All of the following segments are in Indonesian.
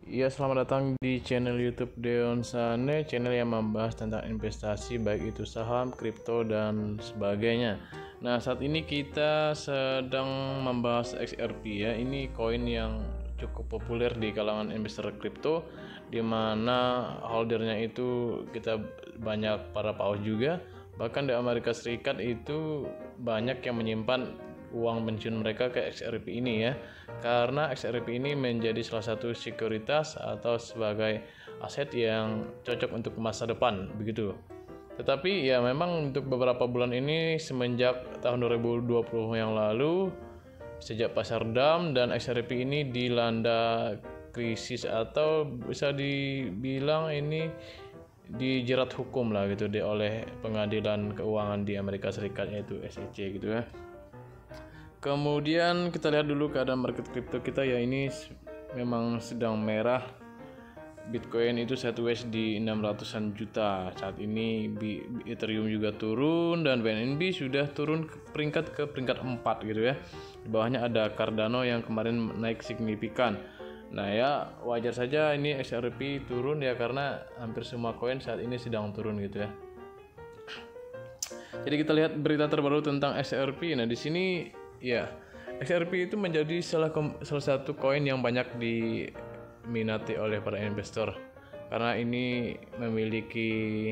Ya, selamat datang di channel YouTube Deon Sane, channel yang membahas tentang investasi baik itu saham, kripto dan sebagainya. Nah, saat ini kita sedang membahas XRP ya. Ini koin yang cukup populer di kalangan investor kripto, di mana holdernya itu kita banyak para paus juga. Bahkan di Amerika Serikat itu banyak yang menyimpan uang pensiun mereka ke XRP ini ya, karena XRP ini menjadi salah satu sekuritas atau sebagai aset yang cocok untuk masa depan begitu. Tetapi ya memang untuk beberapa bulan ini semenjak tahun 2020 yang lalu, sejak pasar down dan XRP ini dilanda krisis atau bisa dibilang ini dijerat hukum lah gitu deh oleh pengadilan keuangan di Amerika Serikat, yaitu SEC gitu ya. Kemudian kita lihat dulu keadaan market kripto kita ya, ini memang sedang merah. Bitcoin itu satu US di 600-an juta. Saat ini Ethereum juga turun dan BNB sudah turun ke peringkat 4 gitu ya. Di bawahnya ada Cardano yang kemarin naik signifikan. Nah ya, wajar saja ini XRP turun ya, karena hampir semua koin saat ini sedang turun gitu ya. Jadi kita lihat berita terbaru tentang XRP. Nah, di sini ya, XRP itu menjadi salah satu koin yang banyak diminati oleh para investor karena ini memiliki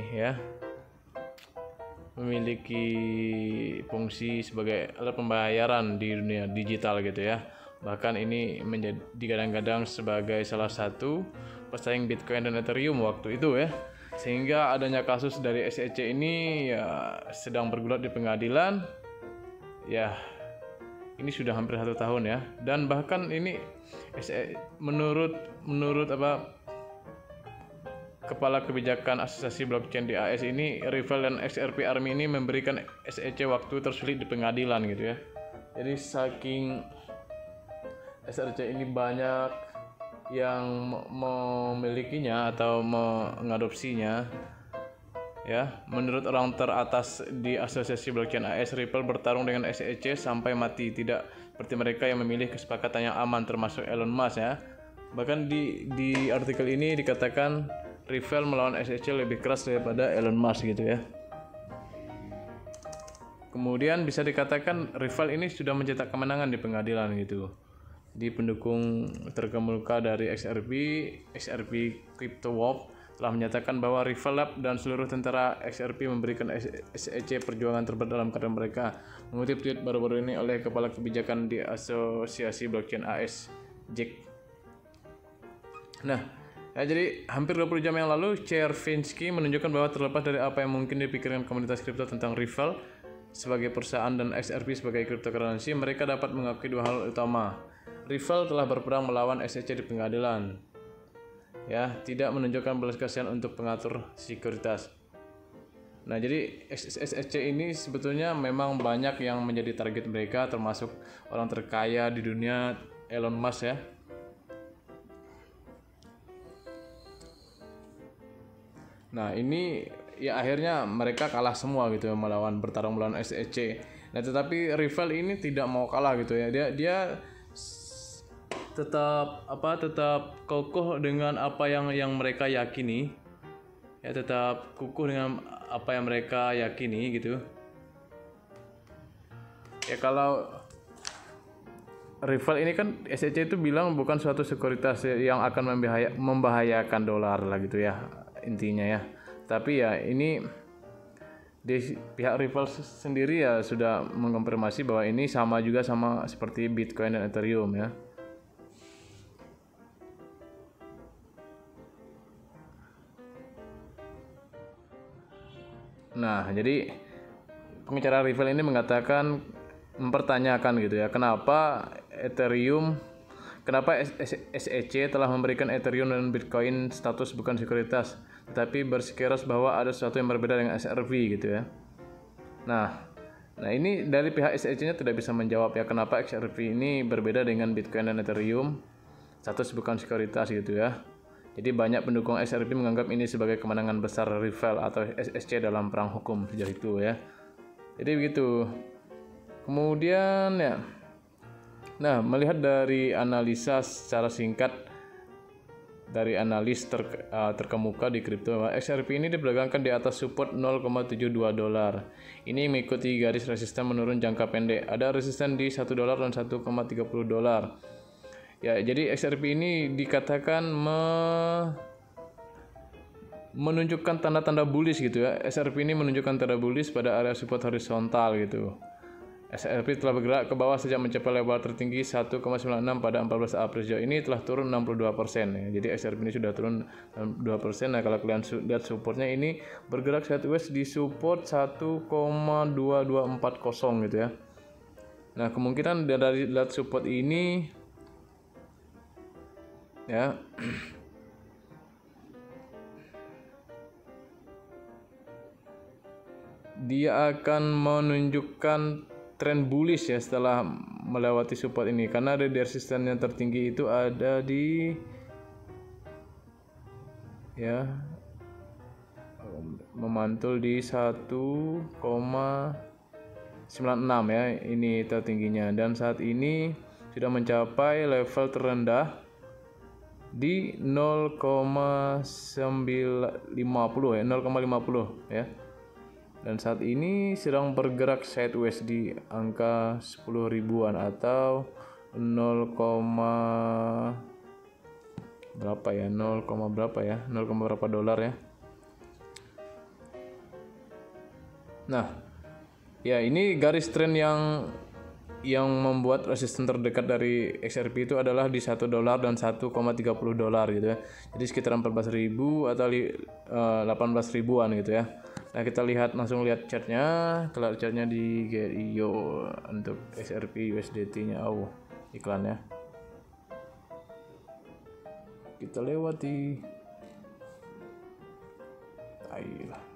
fungsi sebagai alat pembayaran di dunia digital gitu ya. Bahkan ini menjadi digadang-gadang sebagai salah satu pesaing Bitcoin dan Ethereum waktu itu ya. Sehingga adanya kasus dari SEC ini ya sedang bergulat di pengadilan. Ya, ini sudah hampir 1 tahun ya, dan bahkan ini menurut Kepala Kebijakan Asosiasi Blockchain di AS ini, Ripple dan XRP Army ini memberikan SEC waktu tersulit di pengadilan gitu ya. Jadi saking SRC ini banyak yang memilikinya atau mengadopsinya ya, menurut orang teratas di Asosiasi Blockchain AS, Ripple bertarung dengan SEC sampai mati, tidak seperti mereka yang memilih kesepakatan yang aman, termasuk Elon Musk ya. Bahkan di artikel ini dikatakan Ripple melawan SEC lebih keras daripada Elon Musk gitu ya. Kemudian bisa dikatakan Ripple ini sudah mencetak kemenangan di pengadilan gitu. Di pendukung terkemuka dari XRP Crypto Wolf telah menyatakan bahwa Ripple Lab dan seluruh tentara XRP memberikan SEC perjuangan terberat dalam keadaan mereka. Mengutip tweet baru-baru ini oleh Kepala Kebijakan di Asosiasi Blockchain AS, Jack. Nah, ya, jadi hampir 20 jam yang lalu, Chervinsky menunjukkan bahwa terlepas dari apa yang mungkin dipikirkan komunitas kripto tentang Ripple sebagai perusahaan dan XRP sebagai cryptocurrency, mereka dapat mengakui dua hal utama. Ripple telah berperang melawan SEC di pengadilan, ya, tidak menunjukkan belas kasihan untuk pengatur sekuritas. Nah, jadi SEC ini sebetulnya memang banyak yang menjadi target mereka, termasuk orang terkaya di dunia, Elon Musk ya. Nah, ini ya akhirnya mereka kalah semua gitu ya, bertarung melawan SEC. Nah, tetapi Ripple ini tidak mau kalah gitu ya. Dia tetap kokoh dengan apa yang mereka yakini. Ya, tetap kukuh dengan apa yang mereka yakini gitu. Ya, kalau Ripple ini kan SEC itu bilang bukan suatu sekuritas yang akan membahayakan dolar lah gitu ya, intinya ya. Tapi ya ini di pihak Ripple sendiri ya sudah mengkonfirmasi bahwa ini sama seperti Bitcoin dan Ethereum ya. Nah, jadi pengacara Ripple ini mempertanyakan gitu ya, kenapa SEC telah memberikan Ethereum dan Bitcoin status bukan sekuritas, tetapi bersikeras bahwa ada sesuatu yang berbeda dengan XRP gitu ya. Nah ini dari pihak SEC-nya tidak bisa menjawab ya, kenapa XRP ini berbeda dengan Bitcoin dan Ethereum, status bukan sekuritas gitu ya. Jadi banyak pendukung XRP menganggap ini sebagai kemenangan besar Ripple atau SEC dalam perang hukum sejak itu ya. Jadi begitu. Kemudian ya, nah, melihat dari analisa secara singkat dari analis terkemuka di kripto. XRP ini diperdagangkan di atas support 0,72 dolar. Ini mengikuti garis resisten menurun jangka pendek. Ada resisten di 1 dolar dan 1,30 dolar. Ya, jadi XRP ini dikatakan menunjukkan tanda-tanda bullish gitu ya. XRP ini menunjukkan tanda bullish pada area support horizontal gitu. XRP telah bergerak ke bawah sejak mencapai level tertinggi 1,96 pada 14 April. Sejauh ini telah turun 62% ya. Jadi XRP ini sudah turun 2%. Nah, kalau kalian lihat supportnya ini bergerak sideways di support 1,2240 gitu ya. Nah, kemungkinan dari lihat support ini ya dia akan menunjukkan tren bullish ya setelah melewati support ini, karena ada resisten yang tertinggi itu ada di ya memantul di 1,96 ya, ini tertingginya, dan saat ini sudah mencapai level terendah di 0,950 ya, 0,50 ya. Dan saat ini sedang bergerak sideways di angka 10 ribuan atau 0, berapa ya, 0, berapa ya, 0, berapa dolar ya. Nah, ya ini garis tren yang membuat resisten terdekat dari XRP itu adalah di 1 dolar dan 1,30 dolar gitu ya. Jadi sekitar 14.000 atau 18 ribuan gitu ya. Nah, kita langsung lihat chartnya. Kalau chartnya di GRIO untuk XRP USDT-nya, iklannya. Kita lewati. Ayolah.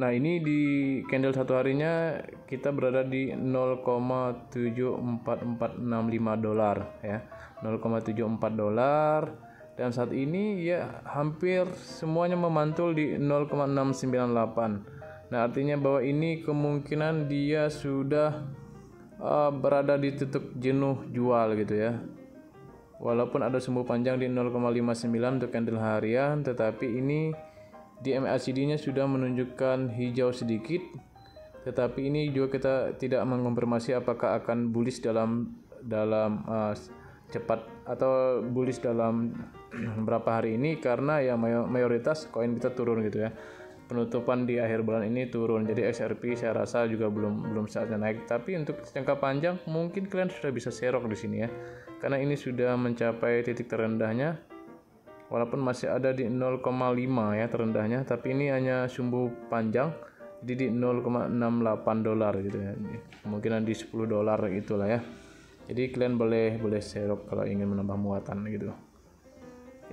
Nah, ini di candle satu harinya kita berada di 0,74465 dolar ya. 0,74 dolar, dan saat ini ya hampir semuanya memantul di 0,698. Nah, artinya bahwa ini kemungkinan dia sudah berada di titik jenuh jual gitu ya. Walaupun ada sumbu panjang di 0,59 untuk candle harian, tetapi ini di MACD-nya sudah menunjukkan hijau sedikit, tetapi ini juga kita tidak mengonfirmasi apakah akan bullish dalam cepat atau bullish dalam berapa hari ini, karena ya mayoritas koin kita turun gitu ya. Penutupan di akhir bulan ini turun, jadi XRP saya rasa juga belum saatnya naik. Tapi untuk jangka panjang mungkin kalian sudah bisa serok di sini ya, karena ini sudah mencapai titik terendahnya. Walaupun masih ada di 0,5 ya terendahnya, tapi ini hanya sumbu panjang, jadi di 0,68 dolar gitu ya. Kemungkinan di 10 dolar itulah ya. Jadi kalian boleh serok kalau ingin menambah muatan gitu.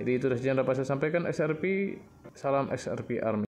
Jadi itu saja yang dapat saya sampaikan XRP. Salam XRP Army.